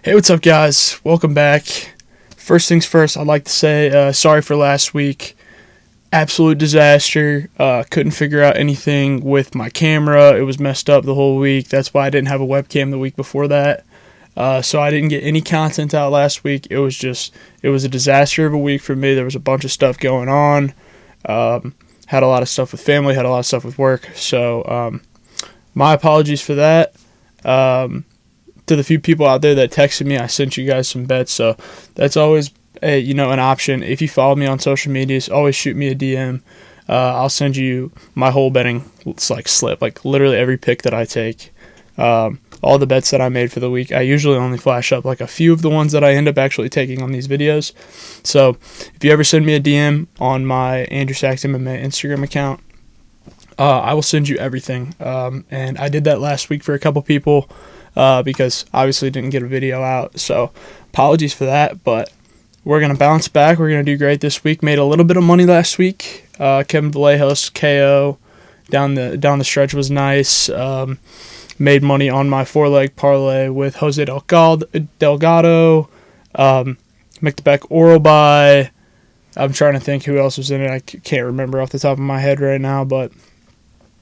Hey, what's up, guys? Welcome back. First things first, I'd like to say sorry for last week. Absolute disaster. Couldn't figure out anything with my camera. It was messed up the whole week. That's why I didn't have a webcam the week before that. So I didn't get any content out last week. It was a disaster of a week for me. There was a bunch of stuff going on. Had a lot of stuff with family, had a lot of stuff with work. So my apologies for that. To the few people out there that texted me, I sent you guys some bets, so that's always an option. If you follow me on social medias, always shoot me a DM. I'll send you my whole betting slip, literally every pick that I take, all the bets that I made for the week. I usually only flash up a few of the ones that I end up actually taking on these videos. So if you ever send me a DM on my Andrew Sachs MMA Instagram account, I will send you everything. And I did that last week for a couple people. Because obviously didn't get a video out, so apologies for that, but we're going to bounce back. We're going to do great this week. Made a little bit of money last week. Kevin Vallejos KO down the stretch was nice. Made money on my 4-leg parlay with Jose Delgado, McDebeck oral buy. I'm trying to think who else was in it. I can't remember off the top of my head right now, but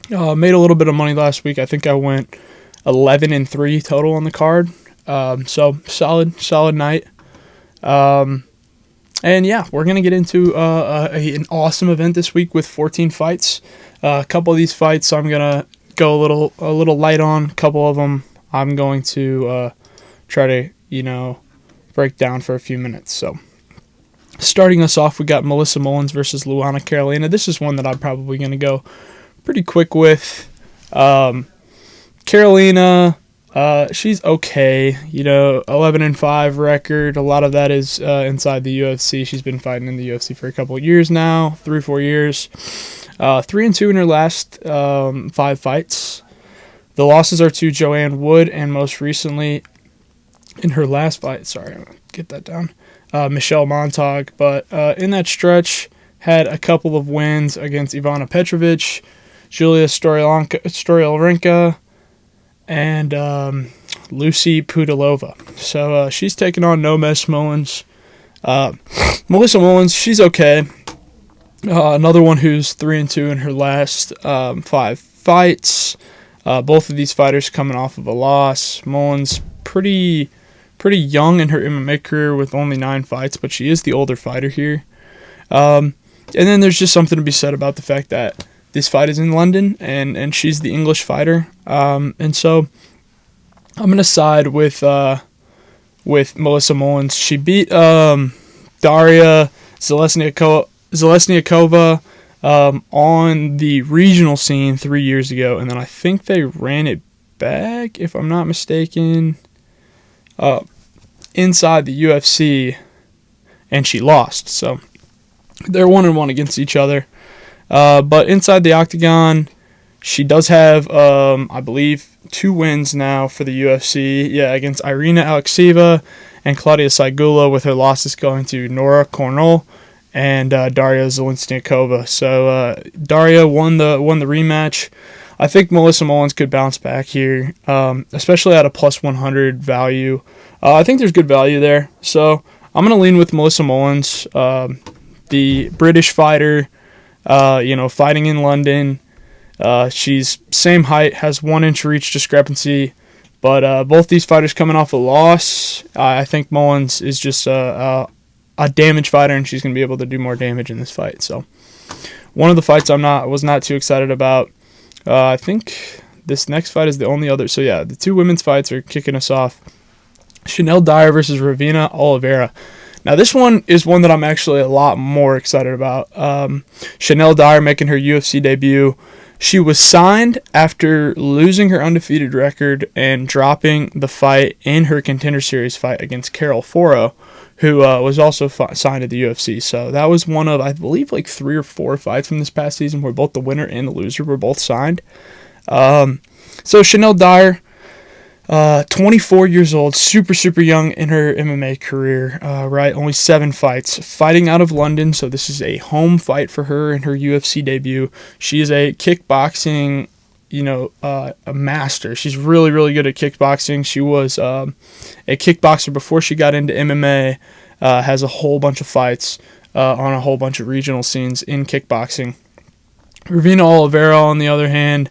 made a little bit of money last week. I think I went 11-3 total on the card. So solid night. And yeah, we're going to get into an awesome event this week with 14 fights. A couple of these fights I'm going to go a little light on. A couple of them I'm going to try to, break down for a few minutes. So starting us off, we got Melissa Mullins versus Luana Carolina. This is one that I'm probably going to go pretty quick with. Carolina, she's okay, 11-5 record. A lot of that is inside the UFC. She's been fighting in the UFC for a couple of years now, 3-4 years. 3-2 in her last 5 fights. The losses are to Joanne Wood, and most recently in her last fight, sorry, I'm going to get that down, Michelle Montag. But in that stretch, had a couple of wins against Ivana Petrovic, Julia Storyalenka, and Lucy Pudilova. So she's taking on No Mess Mullins. Melissa Mullins, she's okay. Another one who's 3-2 in her last 5 fights. Both of these fighters coming off of a loss. Mullins pretty young in her MMA career with only 9 fights, but she is the older fighter here. And then there's just something to be said about the fact that this fight is in London, and she's the English fighter. And so I'm going to side with Melissa Mullins. She beat Daria Zelesniakova on the regional scene 3 years ago, and then I think they ran it back, if I'm not mistaken, inside the UFC, and she lost. So they're 1-1 against each other. But inside the octagon, she does have, I believe, 2 wins now for the UFC. Yeah, against Irina Alekseeva and Claudia Saigula, with her losses going to Nora Cornell and Daria Zelesniakova. So Daria won the rematch. I think Melissa Mullins could bounce back here, especially at a plus 100 value. I think there's good value there. So I'm going to lean with Melissa Mullins, the British fighter. Fighting in London. She's same height, has 1 inch reach discrepancy, but both these fighters coming off a loss. I think Mullins is just a damage fighter, and she's going to be able to do more damage in this fight. So one of the fights was not too excited about. I think this next fight is the only other. So yeah, the 2 women's fights are kicking us off. Chanel Dyer versus Ravina Oliveira. Now, this one is one that I'm actually a lot more excited about. Chanel Dyer making her UFC debut. She was signed after losing her undefeated record and dropping the fight in her Contender Series fight against Carol Foro, who was also signed to the UFC. So that was one of, I believe, 3 or 4 fights from this past season where both the winner and the loser were both signed. So Chanel Dyer, 24 years old, super young in her MMA career, right? Only 7 fights, fighting out of London, so this is a home fight for her in her UFC debut. She is a kickboxing a master. She's really, really good at kickboxing. She was a kickboxer before she got into MMA, has a whole bunch of fights on a whole bunch of regional scenes in kickboxing. Ravina Oliveira, on the other hand,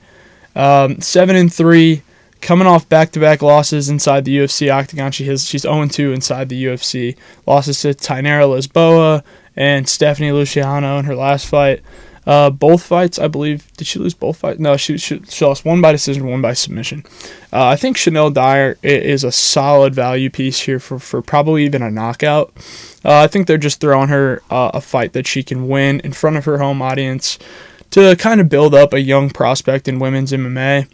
7-3, coming off back-to-back losses inside the UFC octagon. She's 0-2 inside the UFC. Losses to Tainara Lisboa and Stephanie Luciano in her last fight. Both fights, I believe, did she lose both fights? No, she lost one by decision, one by submission. I think Chanel Dyer is a solid value piece here for probably even a knockout. I think they're just throwing her a fight that she can win in front of her home audience to kind of build up a young prospect in women's MMA.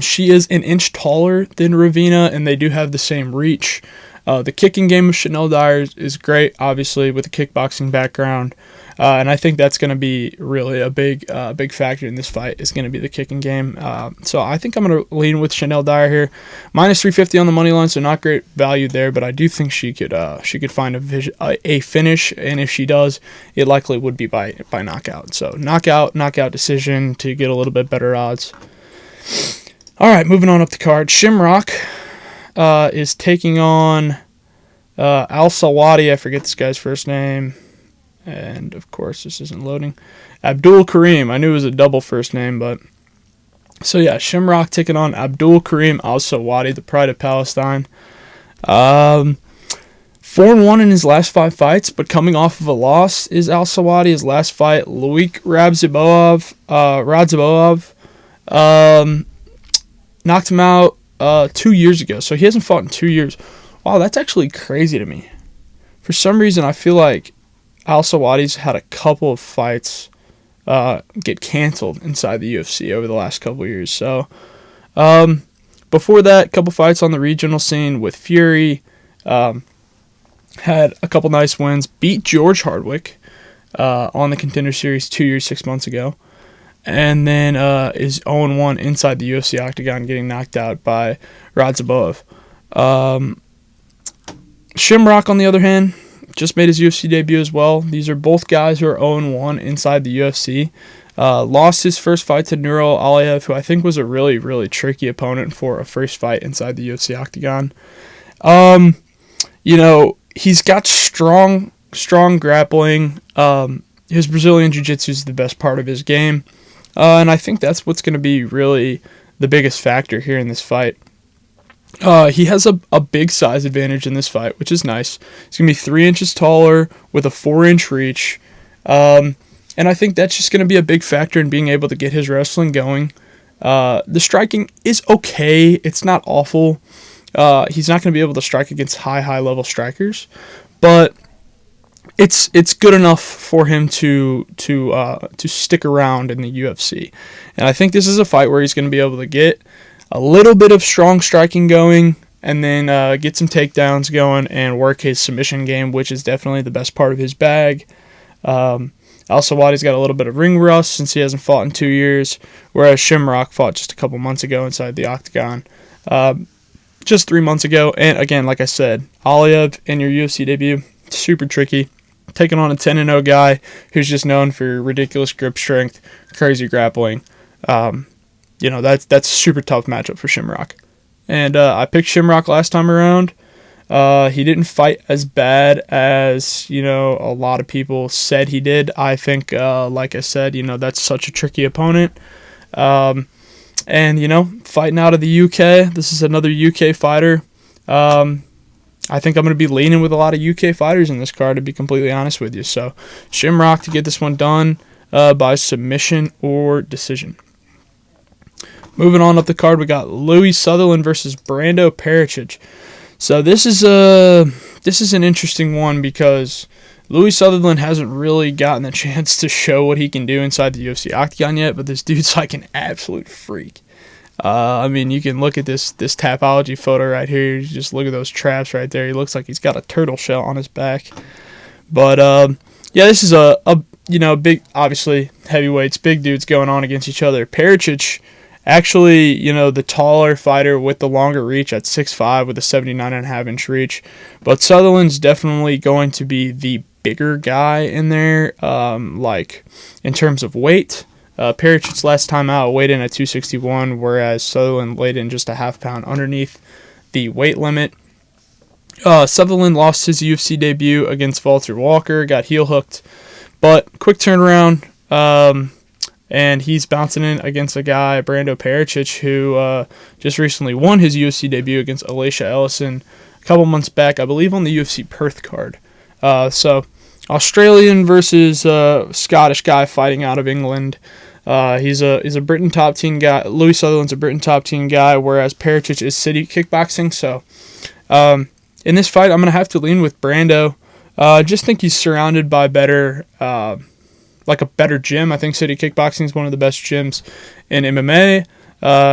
She is an inch taller than Ravina, and they do have the same reach. The kicking game of Chanel Dyer is great, obviously, with a kickboxing background. And I think that's going to be really a big factor in this fight is going to be the kicking game. So I think I'm going to lean with Chanel Dyer here. Minus 350 on the money line, so not great value there, but I do think she could find a finish, and if she does, it likely would be by knockout. So knockout decision to get a little bit better odds. All right, moving on up the card. Shamrock is taking on Al Sawadi. I forget this guy's first name. And, of course, this isn't loading. Abdul Karim. I knew it was a double first name, but... So, yeah, Shamrock taking on Abdul Karim Al-Sawadi, the pride of Palestine. 4-1 in his last 5 fights, but coming off of a loss is Al-Sawadi. His last fight, Loic Radzhabov, knocked him out 2 years ago. So he hasn't fought in 2 years. Wow, that's actually crazy to me. For some reason, I feel like Al-Sawadi's had a couple of fights get canceled inside the UFC over the last couple of years. So, before that, a couple fights on the regional scene with Fury. Had a couple nice wins. Beat George Hardwick on the Contender Series 2 years, 6 months ago. And then is 0-1 inside the UFC octagon, getting knocked out by Radzhabov. Shamrock, on the other hand, just made his UFC debut as well. These are both guys who are 0-1 inside the UFC. Lost his first fight to Nurul Aliyev, who I think was a really, really tricky opponent for a first fight inside the UFC octagon. He's got strong grappling. His Brazilian Jiu-Jitsu is the best part of his game. And I think that's what's going to be really the biggest factor here in this fight. He has a big size advantage in this fight, which is nice. He's going to be 3 inches taller with a 4-inch reach. And I think that's just going to be a big factor in being able to get his wrestling going. The striking is okay. It's not awful. He's not going to be able to strike against high level strikers, but it's good enough for him to stick around in the UFC. And I think this is a fight where he's going to be able to get a little bit of strong striking going, and then get some takedowns going and work his submission game, which is definitely the best part of his bag. Al-Sawadi's got a little bit of ring rust since he hasn't fought in 2 years, whereas Shamrock fought just a couple months ago inside the octagon. Just 3 months ago, and again, like I said, Aliyev in your UFC debut, super tricky. Taking on a 10-0 guy who's just known for ridiculous grip strength, crazy grappling. That's a super tough matchup for Shamrock. And I picked Shamrock last time around. He didn't fight as bad as, a lot of people said he did. I think, like I said, that's such a tricky opponent. And, fighting out of the UK, this is another UK fighter. I think I'm going to be leaning with a lot of UK fighters in this card, to be completely honest with you. So, Shamrock to get this one done by submission or decision. Moving on up the card, we got Louis Sutherland versus Brando Pericic. So this is an interesting one because Louis Sutherland hasn't really gotten the chance to show what he can do inside the UFC octagon yet, but this dude's like an absolute freak. You can look at this Tapology photo right here. You just look at those traps right there. He looks like he's got a turtle shell on his back. But this is a big, obviously heavyweights, big dudes going on against each other. Pericic, actually, the taller fighter with the longer reach at 6'5" with a 79.5-inch reach. But Sutherland's definitely going to be the bigger guy in there, in terms of weight. Pericic's last time out weighed in at 261, whereas Sutherland weighed in just a half pound underneath the weight limit. Sutherland lost his UFC debut against Walter Walker, got heel hooked, but quick turnaround, and he's bouncing in against a guy, Brando Pericic, who just recently won his UFC debut against Alicia Ellison a couple months back, I believe on the UFC Perth card. So Australian versus Scottish guy fighting out of England. He's a Britain top team guy. Louis Sutherland's a Britain top team guy, whereas Pericic is City Kickboxing. So in this fight, I'm going to have to lean with Brando. Just think he's surrounded by better, like a better gym. I think City Kickboxing is one of the best gyms in MMA.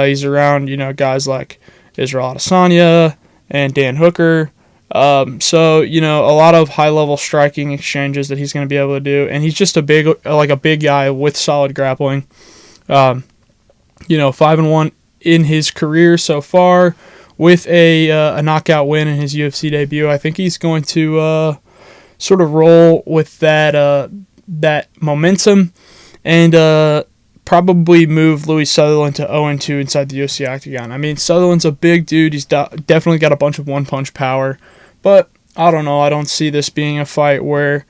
He's around, guys like Israel Adesanya and Dan Hooker. So, a lot of high-level striking exchanges that he's going to be able to do. And he's just a big guy with solid grappling. 5-1 in his career so far with a knockout win in his UFC debut. I think he's going to sort of roll with that momentum and probably move Louis Sutherland to 0-2 inside the UFC octagon. I mean, Sutherland's a big dude. He's definitely got a bunch of one-punch power. But I don't know. I don't see this being a fight where,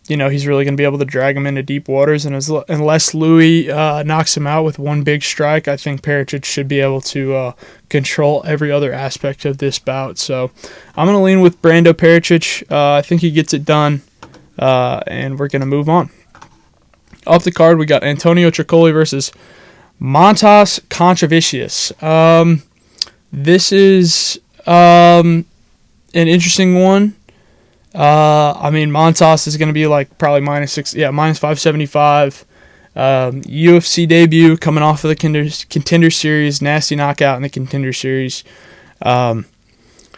he's really going to be able to drag him into deep waters. And unless Louis knocks him out with one big strike, I think Pericic should be able to control every other aspect of this bout. So I'm going to lean with Brando Pericic. I think he gets it done, and we're going to move on. Off the card, we got Antonio Tricoli versus Montas Controversius. This is an interesting one. Montas is going to be probably minus 575. UFC debut coming off of the Contender Series, nasty knockout in the Contender Series.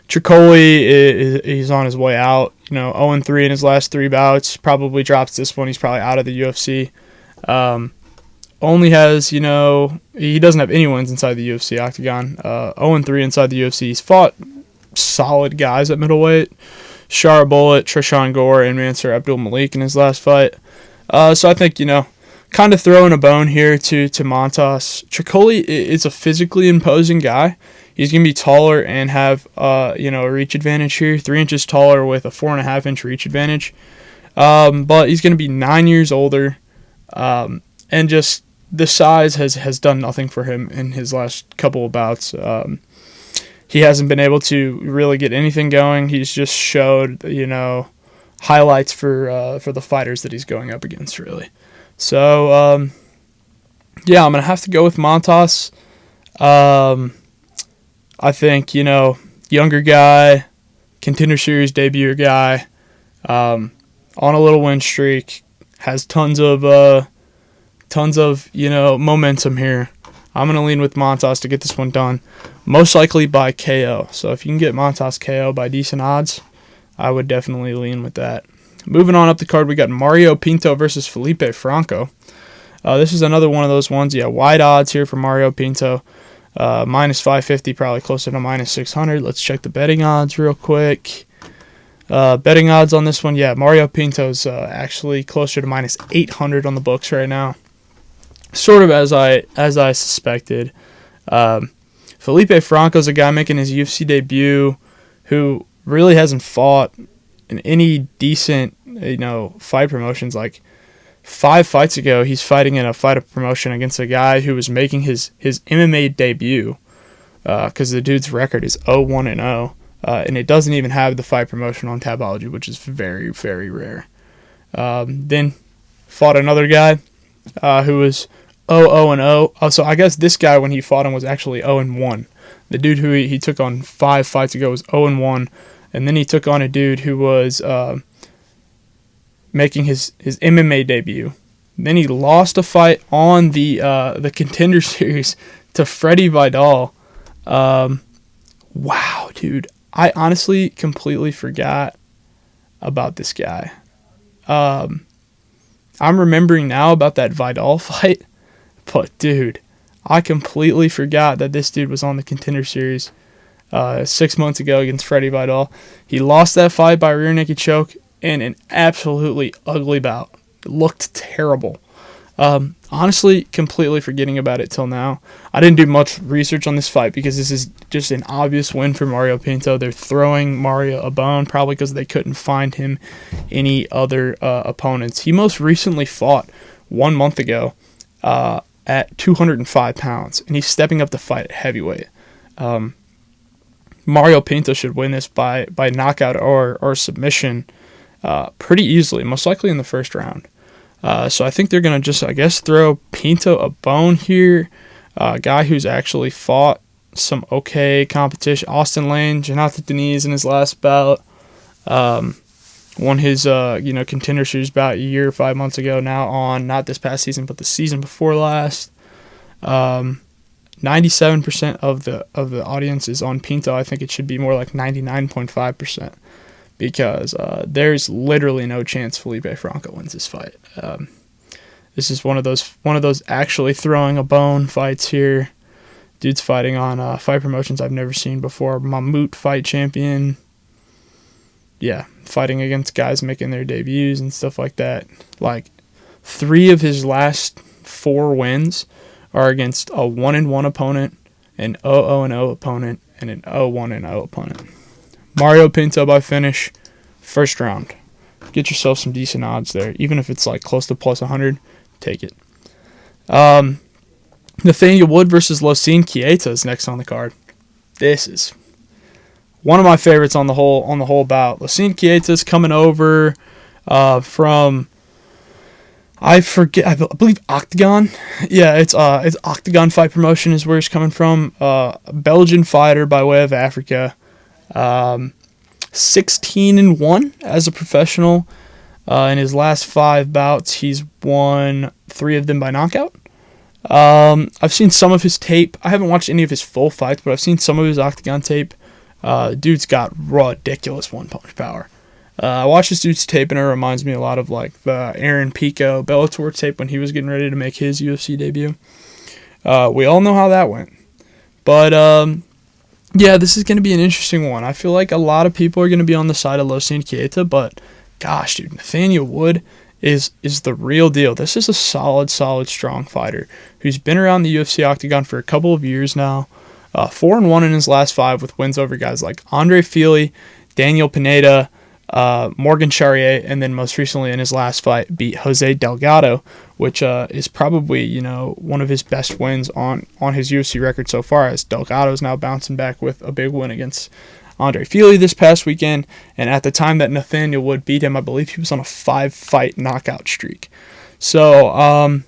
Tricoli he's on his way out. 0-3 in his last 3 bouts. Probably drops this one. He's probably out of the UFC. Only has, he doesn't have any wins inside the UFC octagon. 0-3 inside the UFC. He's fought solid guys at middleweight. Shara Bullet, Trishan Gore, and Mansour Abdul Malik in his last fight. So I think, kind of throwing a bone here to Montas. Tricoli is a physically imposing guy. He's going to be taller and have, a reach advantage here. 3 inches taller with a 4.5-inch reach advantage. But he's going to be 9 years older. And just the size has done nothing for him in his last couple of bouts. He hasn't been able to really get anything going. He's just showed, highlights for the fighters that he's going up against, really. So, I'm going to have to go with Montas. I think, younger guy, Contender Series debut guy, on a little win streak, has tons of momentum here. I'm going to lean with Montas to get this one done, most likely by KO. So if you can get Montas KO by decent odds, I would definitely lean with that. Moving on up the card, we got Mario Pinto versus Felipe Franco. This is another one of those ones. Wide odds here for Mario Pinto. Minus 550, probably closer to minus 600. Let's check the betting odds real quick. Betting odds on this one, Mario Pinto's actually closer to minus 800 on the books right now. Sort of as I suspected. Felipe Franco's a guy making his UFC debut who really hasn't fought in any decent, fight promotions. 5 fights ago, he's fighting in a fight promotion against a guy who was making his MMA debut, because the dude's record is 0-1-0, and it doesn't even have the fight promotion on Tabology, which is very, very rare. Then fought another guy who was 0-0. So I guess this guy, when he fought him, was actually 0-1. The dude who he took on 5 fights ago was 0-1, and then he took on a dude who was making his MMA debut. Then he lost a fight on the Contender Series to Freddie Vidal. Wow, dude. I honestly completely forgot about this guy. I'm remembering now about that Vidal fight, but dude, I completely forgot that this dude was on the Contender Series 6 months ago against Freddie Vidal. He lost that fight by rear naked choke in an absolutely ugly bout. It looked terrible. Honestly, completely forgetting about it till now. I didn't do much research on this fight because this is just an obvious win for Mario Pinto. They're throwing Mario a bone, probably because they couldn't find him any other opponents. He most recently fought 1 month ago at 205 pounds, and he's stepping up to fight at heavyweight. Mario Pinto should win this by knockout or submission pretty easily, most likely in the first round. So I think they're going to just, throw Pinto a bone here. A guy who's actually fought some okay competition. Austin Lane, Jonathan Deniz in his last bout. Won his, contender series bout a year, 5 months ago now on, not this past season, but the season before last. 97% of the audience is on Pinto. I think it should be more like 99.5%. Because there's literally no chance Felipe Franco wins this fight. This is one of those actually throwing a bone fights here. Dude's fighting on fight promotions I've never seen before. Mammoet fight champion. Yeah, fighting against guys making their debuts and stuff like that. Like 3 of his last 4 wins are against a 1-1 opponent, an 0-0 opponent, and an 0-1 opponent. Mario Pinto by finish, first round. Get yourself some decent odds there. Even if it's like close to plus 100, take it. Nathaniel Wood versus Losine Chieta is next on the card. This is one of my favorites on the whole bout. Losine Chieta is coming over from, I believe Octagon. Yeah, it's Octagon Fight Promotion is where he's coming from. A Belgian fighter by way of Africa. 16-1 as a professional. In his last 5 bouts, he's won 3 of them by knockout. I've seen some of his tape. I haven't watched any of his full fights, but I've seen some of his Octagon tape. Dude's got ridiculous one-punch power. I watched this dude's tape, and it reminds me a lot of like the Aaron Pico Bellator tape when he was getting ready to make his UFC debut. We all know how that went. But yeah, this is going to be an interesting one. I feel like a lot of people are going to be on the side of Losine Chieta, but gosh, dude, Nathaniel Wood is the real deal. This is a solid, strong fighter who's been around the UFC Octagon for a couple of years now. 4-1 in his last 5 with wins over guys like Andre Fili, Daniel Pineda, Morgan Charrier, and then most recently in his last fight beat Jose Delgado, which is probably one of his best wins on his UFC record so far, as Delgado is now bouncing back with a big win against Andre Fili this past weekend. And at the time that Nathaniel Wood beat him, I believe he was on a 5-fight knockout streak. So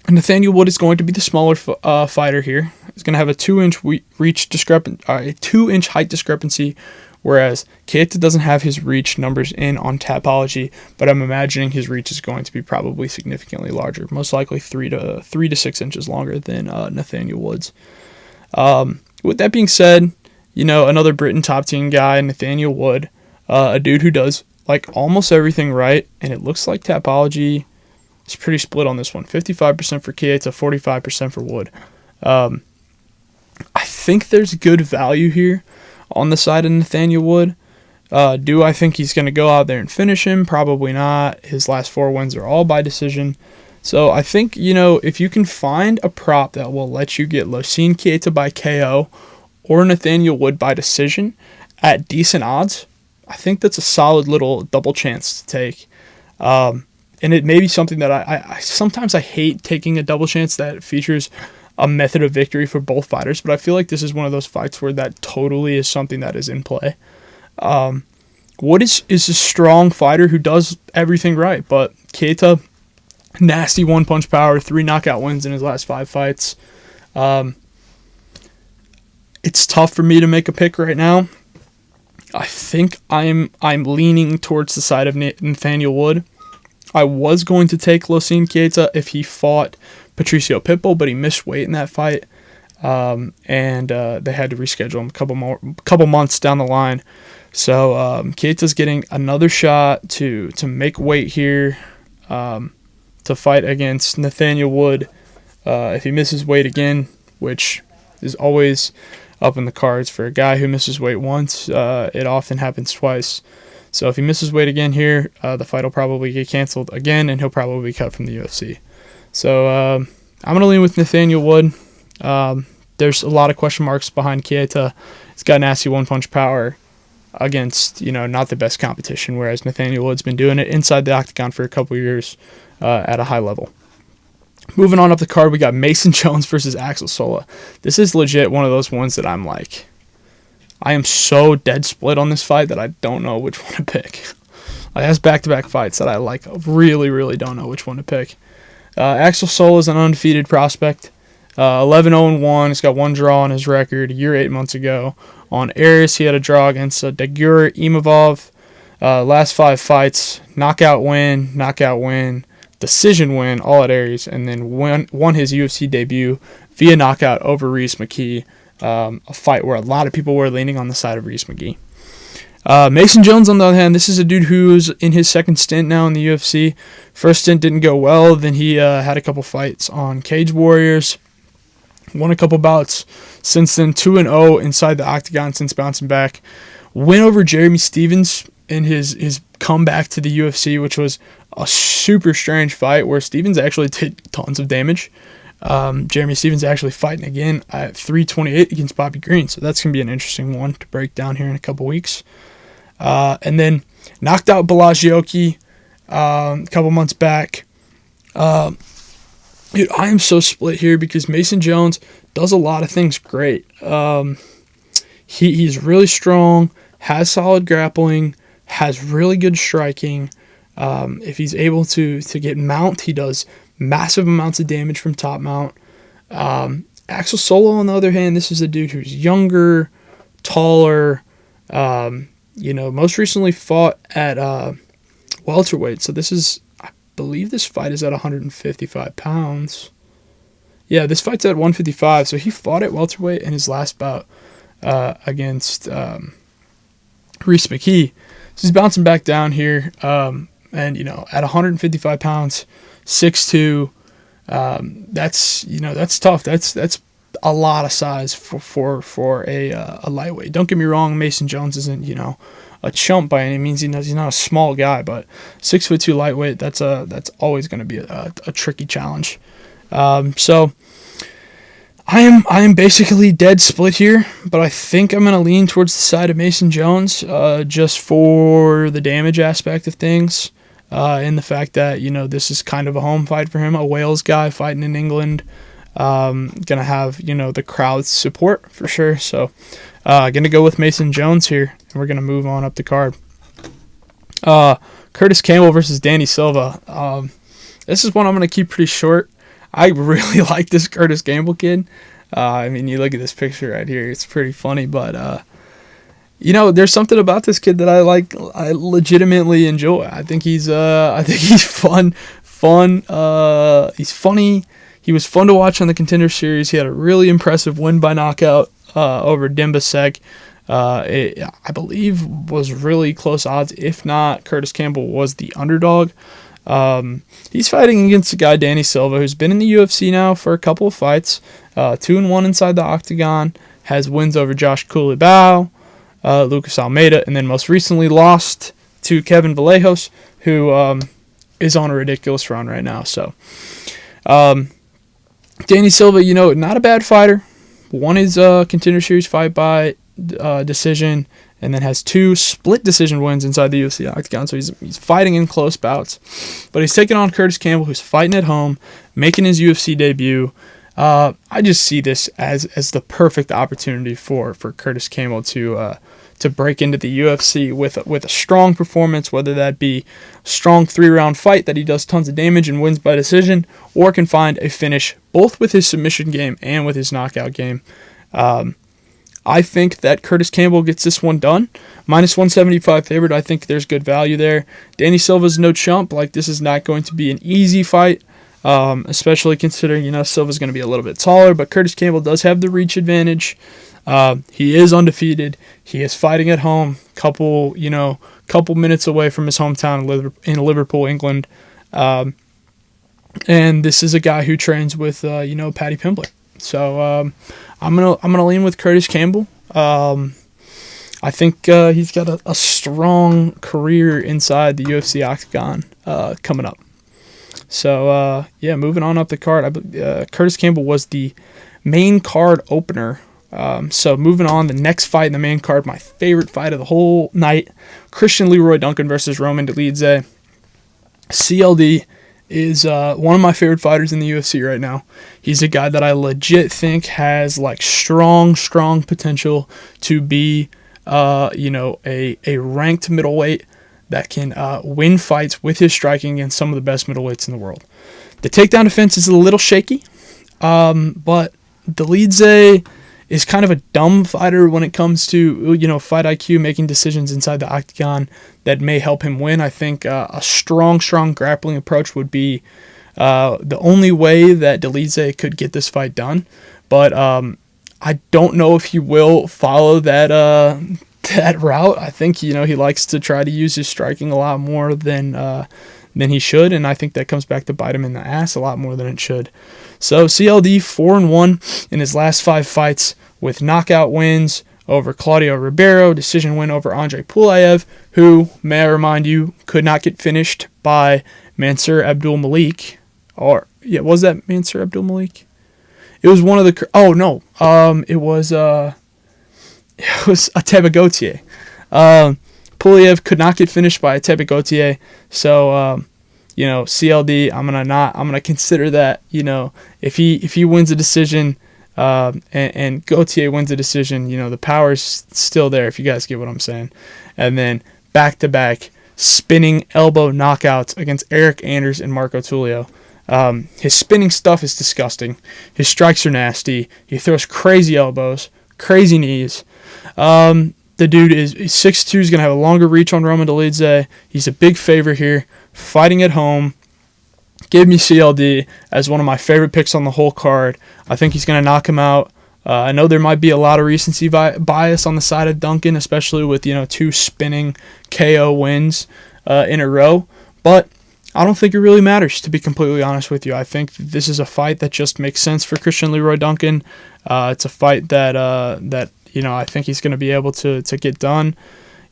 Nathaniel Wood is going to be the smaller fighter here. He's going to have a 2-inch a 2-inch height discrepancy, whereas Chieta doesn't have his reach numbers in on Tapology, but I'm imagining his reach is going to be probably significantly larger, most likely 3 to 6 inches longer than Nathaniel Wood's. With that being said, another Britain top team guy, Nathaniel Wood, a dude who does like almost everything right, and it looks like Tapology is pretty split on this one. 55% for Chieta, 45% for Wood. I think there's good value here on the side of Nathaniel Wood. Do I think he's going to go out there and finish him? Probably not. His last 4 wins are all by decision. So I think, if you can find a prop that will let you get Losine Chieta by KO or Nathaniel Wood by decision at decent odds, I think that's a solid little double chance to take. And it may be something that I sometimes I hate taking a double chance that features a method of victory for both fighters, but I feel like this is one of those fights where that totally is something that is in play. Wood is a strong fighter who does everything right, but Chieta, nasty one-punch power, 3 knockout wins in his last 5 fights. It's tough for me to make a pick right now. I think I'm leaning towards the side of Nathaniel Wood. I was going to take Losine Chieta if he fought Patricio Pitbull, but he missed weight in that fight, and they had to reschedule him a couple months down the line. So Chieta's getting another shot to make weight here, to fight against Nathaniel Wood. If he misses weight again, which is always up in the cards for a guy who misses weight once, it often happens twice. So if he misses weight again here, the fight will probably get canceled again, and he'll probably be cut from the UFC. So I'm going to lean with Nathaniel Wood. There's a lot of question marks behind Keita. He's got nasty one-punch power against, not the best competition, whereas Nathaniel Wood's been doing it inside the octagon for a couple years at a high level. Moving on up the card, we got Mason Jones versus Axel Sola. This is legit one of those ones that I'm like, I am so dead split on this fight that I don't know which one to pick. Like, that's back-to-back fights that I really, really don't know which one to pick. Axel Sola is an undefeated prospect. 11-0-1. He's got one draw on his record a year, 8 months ago. On Aries, he had a draw against Dagur Imavov. Last 5 fights, knockout win, decision win, all at Aries, and then won his UFC debut via knockout over Reese McKee, a fight where a lot of people were leaning on the side of Reese McKee. Mason Jones, on the other hand, this is a dude who's in his second stint now in the UFC. First stint didn't go well. Then he had a couple fights on Cage Warriors. Won a couple bouts. Since then, 2-0 inside the octagon since bouncing back. Win over Jeremy Stephens in his comeback to the UFC, which was a super strange fight where Stephens actually did tons of damage. Jeremy Stephens actually fighting again at 328 against Bobby Green. So that's going to be an interesting one to break down here in a couple weeks. And then knocked out Balagiocki a couple months back. Dude, I am so split here because Mason Jones does a lot of things great. He's really strong, has solid grappling, has really good striking. If he's able to get mount, he does massive amounts of damage from top mount. Axel Sola, on the other hand, this is a dude who's younger, taller, most recently fought at welterweight. So this is, I believe this fight is at 155 pounds. Yeah, this fight's at 155. So he fought at welterweight in his last bout against Reese McKee. So he's bouncing back down here. And, at 155 pounds, 6'2", that's tough. That's a lot of size for a lightweight. Don't get me wrong, Mason Jones isn't, a chump by any means. He's not a small guy, but 6'2" lightweight, that's always going to be a tricky challenge. So I am basically dead split here, but I think I'm going to lean towards the side of Mason Jones, just for the damage aspect of things, and the fact that, this is kind of a home fight for him, a Wales guy fighting in England, gonna have, the crowd's support for sure. So, gonna go with Mason Jones here, and we're gonna move on up the card. Curtis Campbell versus Danny Silva. This is one I'm gonna keep pretty short. I really like this Curtis Campbell kid. You look at this picture right here, it's pretty funny, but there's something about this kid that I like. I legitimately enjoy. I think he's fun. He's funny. He was fun to watch on the Contender Series. He had a really impressive win by knockout over Demba Sek. I believe was really close odds. If not, Curtis Campbell was the underdog. He's fighting against a guy, Danny Silva, who's been in the UFC now for a couple of fights. 2-1 inside the octagon. Has wins over Josh Coulibaugh, Lucas Almeida, and then most recently lost to Kevin Vallejos, who is on a ridiculous run right now. So, Danny Silva, not a bad fighter. Won his Contender Series fight by decision, and then has 2 split decision wins inside the UFC octagon. So he's fighting in close bouts. But he's taking on Curtis Campbell, who's fighting at home, making his UFC debut. I just see this as the perfect opportunity for Curtis Campbell to break into the UFC with a strong performance, whether that be a strong 3-round fight that he does tons of damage and wins by decision, or can find a finish both with his submission game and with his knockout game. I think that Curtis Campbell gets this one done. Minus 175 favorite. I think there's good value there. Danny Silva's no chump. This is not going to be an easy fight, especially considering, Silva's going to be a little bit taller, but Curtis Campbell does have the reach advantage. He is undefeated. He is fighting at home, couple minutes away from his hometown in Liverpool, England. And this is a guy who trains with, Paddy Pimblett. So, I'm gonna lean with Curtis Campbell. I think he's got a strong career inside the UFC octagon coming up. So, yeah, moving on up the card, Curtis Campbell was the main card opener. So moving on, the next fight in the main card, my favorite fight of the whole night, Christian Leroy Duncan versus Roman Dolidze. CLD is one of my favorite fighters in the UFC right now. He's a guy that I legit think has like strong potential to be, a ranked middleweight that can win fights with his striking against some of the best middleweights in the world. The takedown defense is a little shaky, but Dolidze is kind of a dumb fighter when it comes to, fight IQ, making decisions inside the octagon that may help him win. I think a strong grappling approach would be the only way that Dolidze could get this fight done. But I don't know if he will follow that route. I think, he likes to try to use his striking a lot more than he should, and I think that comes back to bite him in the ass a lot more than it should. So CLD 4-1 in his last 5 fights with knockout wins over Claudio Ribeiro, decision win over Andre Pulaev, who, may I remind you, could not get finished by Mansour Abdul Malik. Was that Mansour Abdul Malik? It was one of the. Oh no, it was Ateba Gautier. Pulaev could not get finished by Ateba Gautier, so CLD, I'm gonna consider that, if he wins a decision, and Gautier wins a decision, the power's still there, if you guys get what I'm saying. And then back-to-back spinning elbow knockouts against Eric Anders and Marco Tulio. His spinning stuff is disgusting. His strikes are nasty. He throws crazy elbows, crazy knees. The dude is 6'2", is going to have a longer reach on Roman Dolidze. He's a big favorite here, fighting at home. Give me CLD as one of my favorite picks on the whole card. I think he's going to knock him out. I know there might be a lot of recency bias on the side of Duncan, especially with 2 spinning KO wins in a row. But I don't think it really matters, to be completely honest with you. I think this is a fight that just makes sense for Christian Leroy Duncan. It's a fight that I think he's going to be able to get done.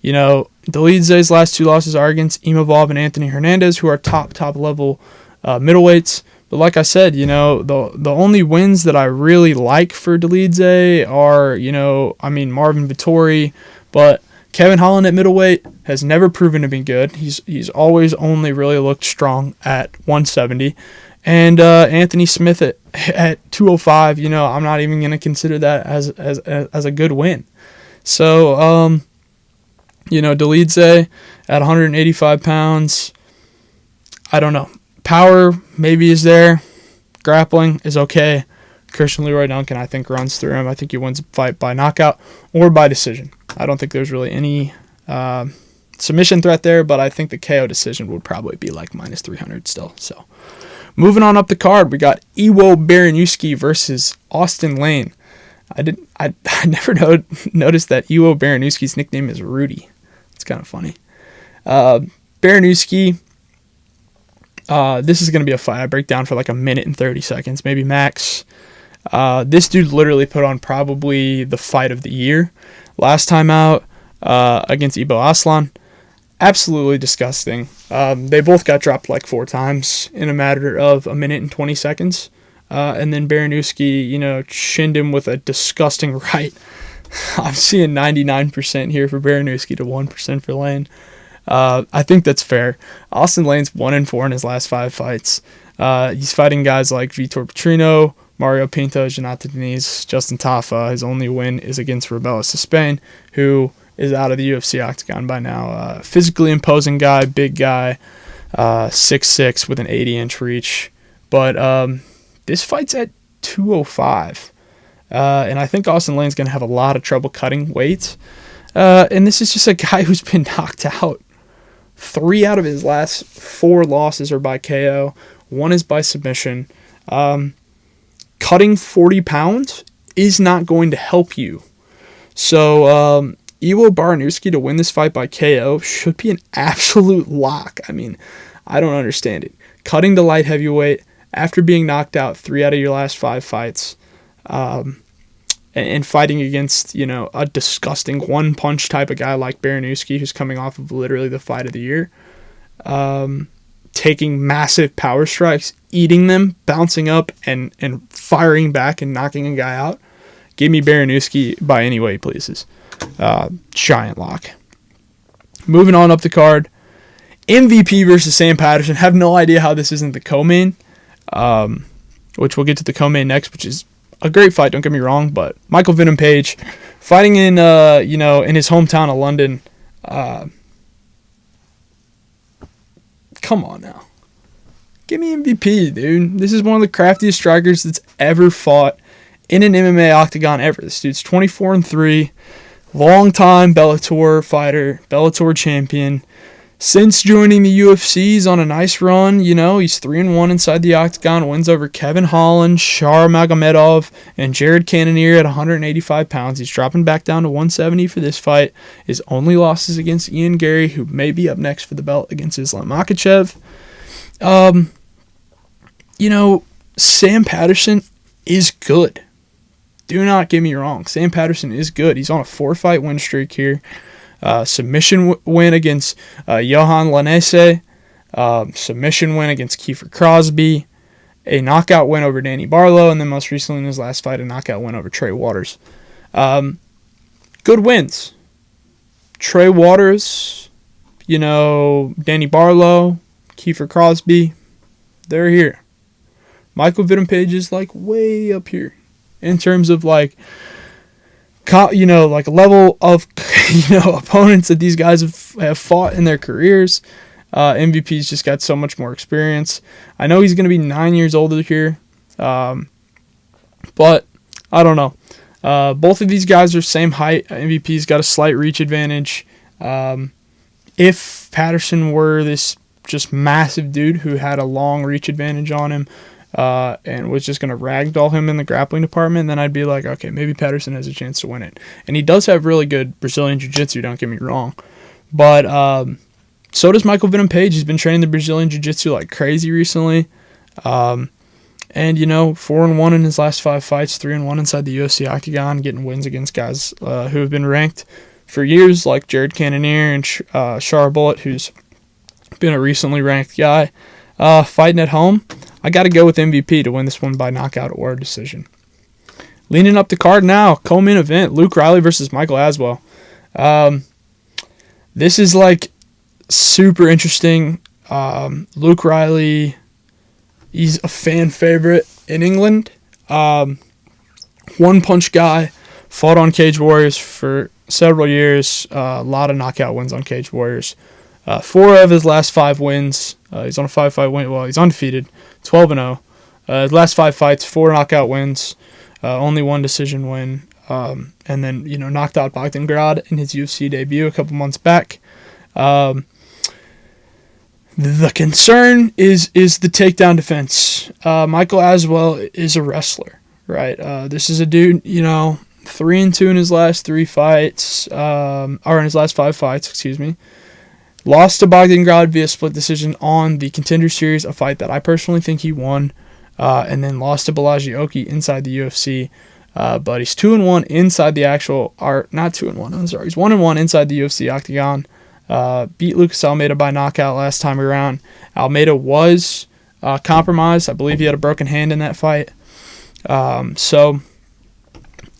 Dolidze's last 2 losses are against Evloev and Anthony Hernandez, who are top level middleweights. But like I said, the only wins that I really like for Dolidze are, Marvin Vettori, but Kevin Holland at middleweight has never proven to be good. He's always only really looked strong at 170. And Anthony Smith at 205, I'm not even going to consider that as a good win. So, Dolidze at 185 pounds, I don't know. Power maybe is there. Grappling is okay. Christian Leroy Duncan, I think, runs through him. I think he wins the fight by knockout or by decision. I don't think there's really any submission threat there, but I think the KO decision would probably be like minus 300 still. So, moving on up the card, we got Iwo Baranowski versus Austin Lane. I never noticed that Iwo Baranowski's nickname is Rudy. It's kind of funny. Baranowski, this is going to be a fight I break down for like a minute and 30 seconds, maybe max. This dude literally put on probably the fight of the year last time out against Ibo Aslan. Absolutely disgusting. They both got dropped like 4 times in a matter of a minute and 20 seconds. And then Baranowski, chinned him with a disgusting right. I'm seeing 99% here for Baranowski to 1% for Lane. I think that's fair. Austin Lane's 1-4 in his last 5 fights. He's fighting guys like Vitor Petrino, Mario Pinto, Jonathan Diniz, Justin Tafa. His only win is against Rebellis Spain, who is out of the UFC octagon by now. Physically imposing guy, big guy, 6'6", with an 80-inch reach. But this fight's at 205. And I think Austin Lane's going to have a lot of trouble cutting weight. And this is just a guy who's been knocked out. 3 out of his last 4 losses are by KO. 1 is by submission. Cutting 40 pounds is not going to help you. So, Iwo Baranowski to win this fight by KO should be an absolute lock. I mean, I don't understand it. Cutting the light heavyweight after being knocked out 3 out of your last 5 fights, and fighting against, a disgusting one-punch type of guy like Baranowski, who's coming off of literally the fight of the year. taking massive power strikes, eating them, bouncing up, and firing back and knocking a guy out. Give me Baranowski by any way he pleases. Giant lock. Moving on up the card. MVP versus Sam Patterson. Have no idea how this isn't the co-main, which we'll get to the co-main next, which is a great fight, don't get me wrong, but Michael Venom Page fighting in in his hometown of London. Come on now. Give me MVP, dude. This is one of the craftiest strikers that's ever fought in an MMA octagon ever. This dude's 24-3, long-time Bellator fighter, Bellator champion. Since joining the UFC, he's on a nice run. He's 3-1 inside the octagon, wins over Kevin Holland, Shar Magomedov, and Jared Cannonier at 185 pounds. He's dropping back down to 170 for this fight. His only losses against Ian Gary, who may be up next for the belt against Islam Makhachev. Sam Patterson is good. Do not get me wrong. Sam Patterson is good. He's on a 4-fight win streak here. Submission win against Johan Lanese. Submission win against Kiefer Crosby. A knockout win over Danny Barlow. And then most recently in his last fight, a knockout win over Trey Waters. Good wins. Trey Waters, Danny Barlow, Kiefer Crosby, they're here. Michael Venom Page is way up here in terms of level of opponents that these guys have fought in their careers. MVP's just got so much more experience. I know he's going to be 9 years older here, but I don't know. Both of these guys are same height. MVP's got a slight reach advantage. If Patterson were this just massive dude who had a long reach advantage on him, and was just going to ragdoll him in the grappling department, then I'd be like, okay, maybe Patterson has a chance to win it. And he does have really good Brazilian Jiu-Jitsu, don't get me wrong. But so does Michael Venom Page. He's been training the Brazilian Jiu-Jitsu like crazy recently. And 4-1 in his last 5 fights, 3-1 inside the UFC octagon, getting wins against guys who have been ranked for years, like Jared Cannonier and Shar Bullet, who's been a recently ranked guy. Fighting at home, I got to go with MVP to win this one by knockout or decision. Leaning up the card now, co-main event, Luke Riley versus Michael Aswell. This is super interesting. Luke Riley, he's a fan favorite in England. One-punch guy, fought on Cage Warriors for several years. A lot of knockout wins on Cage Warriors. 4 of his last 5 wins. He's on a 5-fight win. Well, he's undefeated, 12-0. His last 5 fights, 4 knockout wins, only 1 decision win. And then, knocked out Bogdangrad in his UFC debut a couple months back. The concern is the takedown defense. Michael Aswell is a wrestler, right? This is a dude, 3-2 in his last 3 fights, or in his last 5 fights, excuse me. Lost to Bogdangrad via split decision on the Contender Series, a fight that I personally think he won, and then lost to Balaji Oki inside the UFC. But he's 2-1 inside the actual, or not 2-1, I'm sorry, he's 1-1 inside the UFC octagon. Beat Lucas Almeida by knockout last time around. Almeida was compromised. I believe he had a broken hand in that fight. So,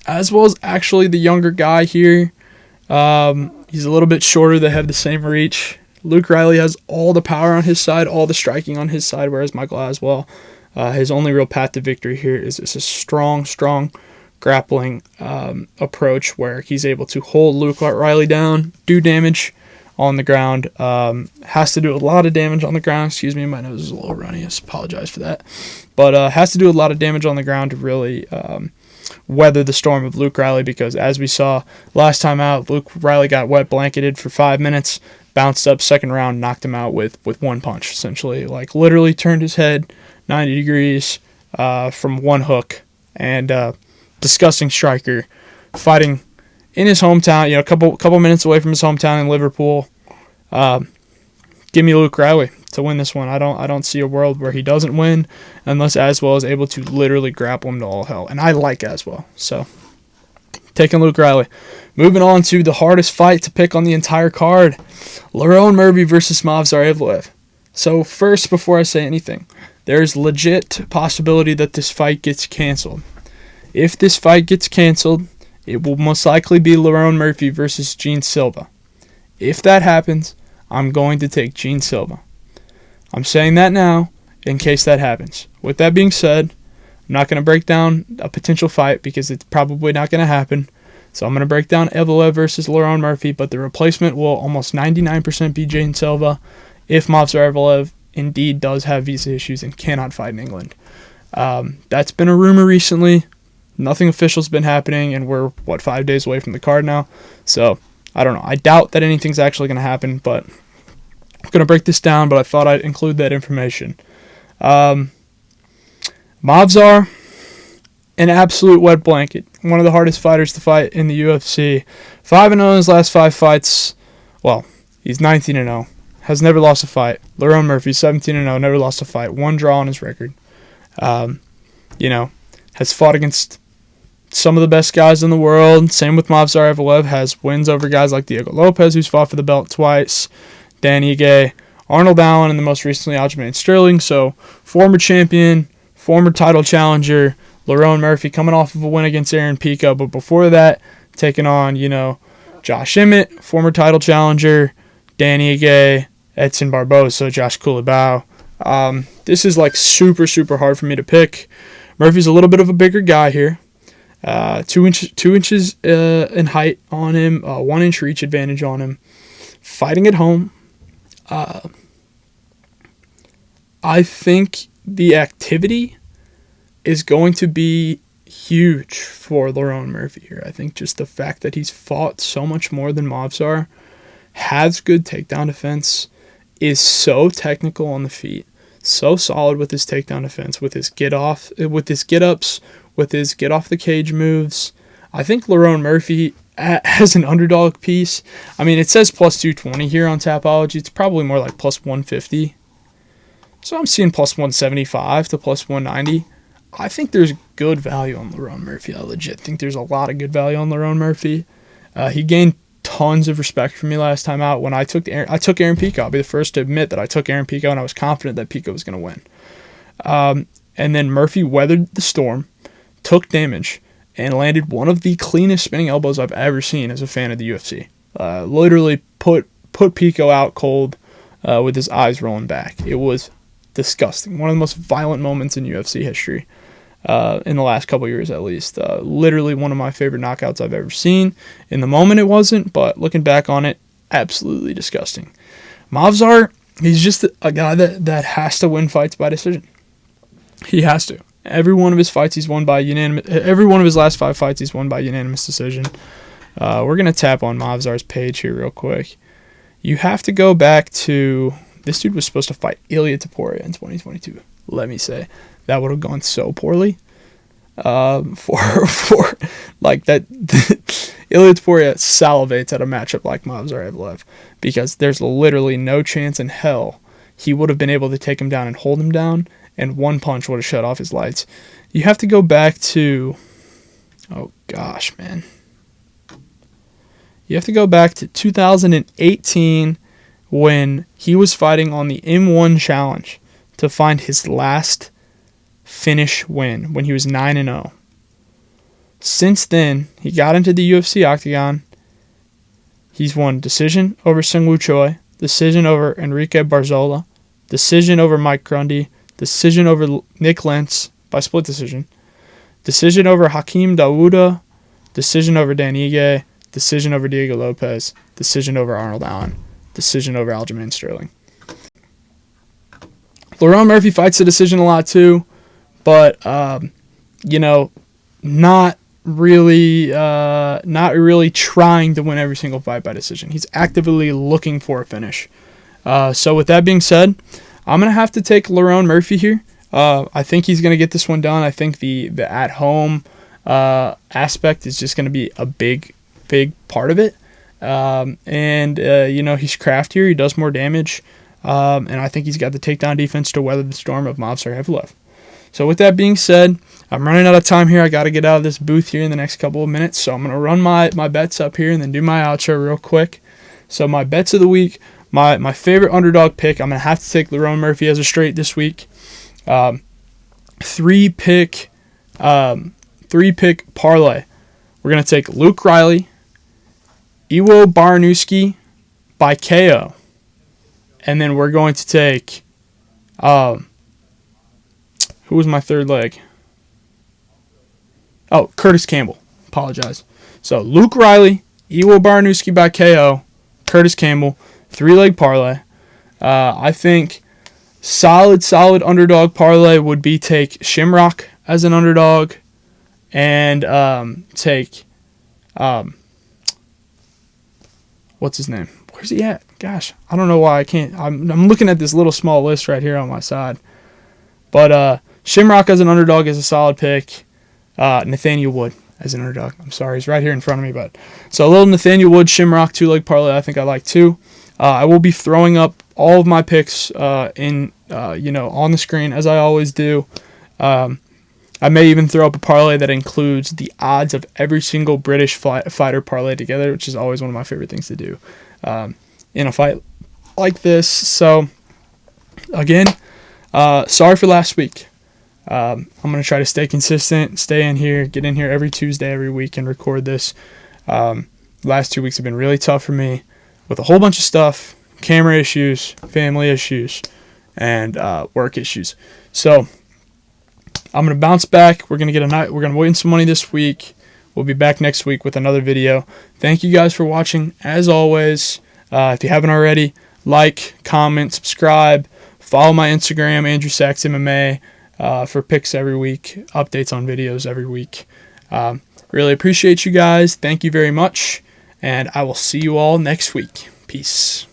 as well as actually the younger guy here, he's a little bit shorter. They have the same reach. Luke Riley has all the power on his side, all the striking on his side, whereas Michael Aswell, his only real path to victory here is a strong grappling approach where he's able to hold Luke Riley down, do damage on the ground. Has to do a lot of damage on the ground. Excuse me, my nose is a little runny. I apologize for that. But has to do a lot of damage on the ground to really weather the storm of Luke Riley, because as we saw last time out, Luke Riley got wet blanketed for 5 minutes, bounced up second round, knocked him out with 1 punch, essentially. Literally turned his head 90 degrees from 1 hook. And disgusting striker, fighting in his hometown, a couple minutes away from his hometown in Liverpool. Give me Luke Riley to win this one. I don't see a world where he doesn't win unless Aswell is able to literally grapple him to all hell. And I like Aswell, so taking Luke Riley. Moving on to the hardest fight to pick on the entire card, Lerone Murphy versus Movsar Evloev. So first, before I say anything, there's legit possibility that this fight gets canceled. If this fight gets canceled, it will most likely be Lerone Murphy versus Gene Silva. If that happens, I'm going to take Gene Silva. I'm saying that now in case that happens. With that being said, I'm not going to break down a potential fight because it's probably not going to happen. So I'm going to break down Evloev versus Lerone Murphy, but the replacement will almost 99% be Gene Silva if Movsar Evloev indeed does have visa issues and cannot fight in England. That's been a rumor recently. Nothing official's been happening, and we're, 5 days away from the card now? So, I don't know. I doubt that anything's actually going to happen, but I'm going to break this down, but I thought I'd include that information. Movsar, an absolute wet blanket. One of the hardest fighters to fight in the UFC. 5-0 in his last 5 fights. Well, he's 19-0. Has never lost a fight. Lerone Murphy, 17-0. Never lost a fight. 1 draw on his record. Has fought against some of the best guys in the world. Same with Movsar Evloev. Has wins over guys like Diego Lopez, who's fought for the belt twice. Dan Ige, Arnold Allen, and the most recently Aljamain Sterling. So, former champion, former title challenger, Lerone Murphy coming off of a win against Aaron Pico. But before that, taking on, Josh Emmett, former title challenger, Dan Ige, Edson Barboza, Josh Culibao. This is super, super hard for me to pick. Murphy's a little bit of a bigger guy here. 2 inches in height on him, 1 inch reach advantage on him. Fighting at home. I think the activity is going to be huge for Lerone Murphy here. I think just the fact that he's fought so much more than Movsar, has good takedown defense, is so technical on the feet, so solid with his takedown defense, with his get-ups, with his get-off the cage moves. I think Lerone Murphy has an underdog piece. I mean, it says plus 220 here on Tapology. It's probably more like plus 150. So I'm seeing plus 175 to plus 190. I think there's good value on Lerone Murphy. I legit think there's a lot of good value on Lerone Murphy. He gained tons of respect from me last time out when I took Aaron Pico. I'll be the first to admit that I took Aaron Pico and I was confident that Pico was going to win. And then Murphy weathered the storm, took damage, and landed one of the cleanest spinning elbows I've ever seen as a fan of the UFC. Literally put Pico out cold with his eyes rolling back. It was disgusting. One of the most violent moments in UFC history. In the last couple years at least. Literally one of my favorite knockouts I've ever seen. In the moment it wasn't, but looking back on it, absolutely disgusting. Movsar, he's just a guy that has to win fights by decision. He has to. Every one of his fights he's won by unanimous. Every one of his last 5 fights he's won by unanimous decision. We're going to tap on Movsar's page here real quick. You have to go back to... This dude was supposed to fight Ilia Topuria in 2022. Let me say. That would have gone so poorly. For like that, Ilia Topuria salivates at a matchup like Movsar Evloev because there's literally no chance in hell he would have been able to take him down and hold him down, and one punch would have shut off his lights. You have to go back to, oh gosh, man. You have to go back to 2018 when he was fighting on the M1 Challenge to find his last finish win when he was 9-0. Since then, he got into the UFC octagon. He's won decision over Seungwoo Choi, decision over Enrique Barzola, decision over Mike Grundy, decision over Nick Lentz by split decision, decision over Hakeem Dawood, decision over Dan Ige, decision over Diego Lopez, decision over Arnold Allen, decision over Aljamain Sterling. Lerone Murphy fights the decision a lot too, but not really trying to win every single fight by decision. He's actively looking for a finish. So with that being said, I'm gonna have to take Lerone Murphy here. I think he's gonna get this one done. I think the at home aspect is just gonna be a big part of it. He's craftier. He does more damage. And I think he's got the takedown defense to weather the storm of Movsar Evloev. So with that being said, I'm running out of time here. I got to get out of this booth here in the next couple of minutes. So I'm going to run my bets up here and then do my outro real quick. So my bets of the week, My favorite underdog pick, I'm going to have to take Lerone Murphy as a straight this week. Three pick parlay. We're going to take Luke Riley, Iwo Baranuski by KO. And then we're going to take, who was my third leg? Oh, Curtis Campbell. Apologize. So Luke Riley, Iwo Baranuski by KO, Curtis Campbell, 3-leg parlay. I think solid underdog parlay would be take Shimrock as an underdog and take what's his name? Where's he at? Gosh, I don't know why I can't. I'm looking at this little small list right here on my side. But Shimrock as an underdog is a solid pick. Nathaniel Wood as an underdog. I'm sorry, he's right here in front of me. But so a little Nathaniel Wood, Shimrock, 2-leg parlay. I think I like too. I will be throwing up all of my picks on the screen as I always do. I may even throw up a parlay that includes the odds of every single British fighter parlay together, which is always one of my favorite things to do in a fight like this. So again, sorry for last week. I'm going to try to stay consistent, stay in here, get in here every Tuesday, every week, and record this. Last 2 weeks have been really tough for me with a whole bunch of stuff, camera issues, family issues, and work issues. So I'm going to bounce back. We're going to win some money this week. We'll be back next week with another video. Thank you guys for watching. As always, if you haven't already, like, comment, subscribe, follow my Instagram, Andrew Sachs MMA, for picks every week, updates on videos every week. Really appreciate you guys. Thank you very much, and I will see you all next week. Peace.